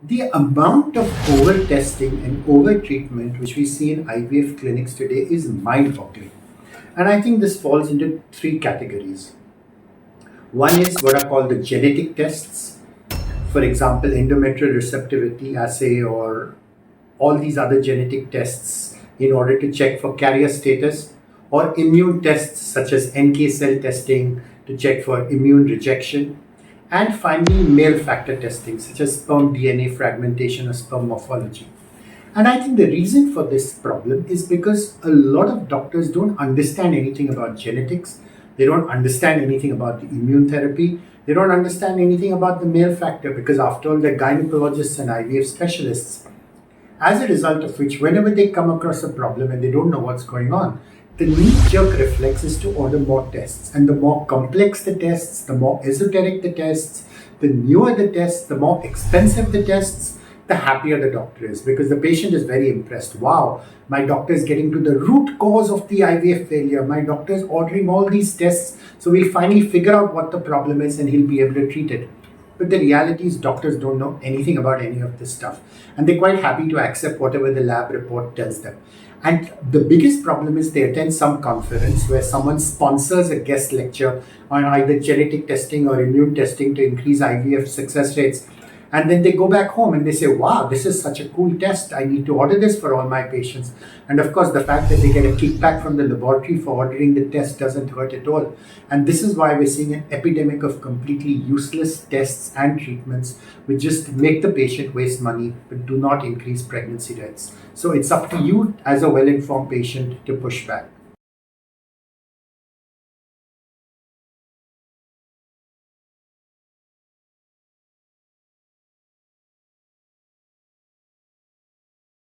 The amount of over testing and over treatment which we see in IVF clinics today is mind boggling. And I think this falls into three categories. One is what are called the genetic tests, for example, endometrial receptivity assay or all these other genetic tests in order to check for carrier status, or immune tests such as NK cell testing to check for immune rejection, and finally male factor testing such as sperm DNA fragmentation or sperm morphology. And I think the reason for this problem is because a lot of doctors don't understand anything about genetics. They don't understand anything about the immune therapy. They don't understand anything about the male factor because, after all, they're gynecologists and IVF specialists. As a result of which, whenever they come across a problem and they don't know what's going on, the knee-jerk reflex is to order more tests. And the more complex the tests, the more esoteric the tests, the newer the tests, the more expensive the tests, the happier the doctor is, because the patient is very impressed. Wow, my doctor is getting to the root cause of the IVF failure. My doctor is ordering all these tests, so we'll finally figure out what the problem is and he'll be able to treat it. But the reality is doctors don't know anything about any of this stuff. And they're quite happy to accept whatever the lab report tells them. And the biggest problem is they attend some conference where someone sponsors a guest lecture on either genetic testing or immune testing to increase IVF success rates. And then they go back home and they say, wow, this is such a cool test. I need to order this for all my patients. And of course, the fact that they get a kickback from the laboratory for ordering the test doesn't hurt at all. And this is why we're seeing an epidemic of completely useless tests and treatments which just make the patient waste money but do not increase pregnancy rates. So it's up to you as a well-informed patient to push back.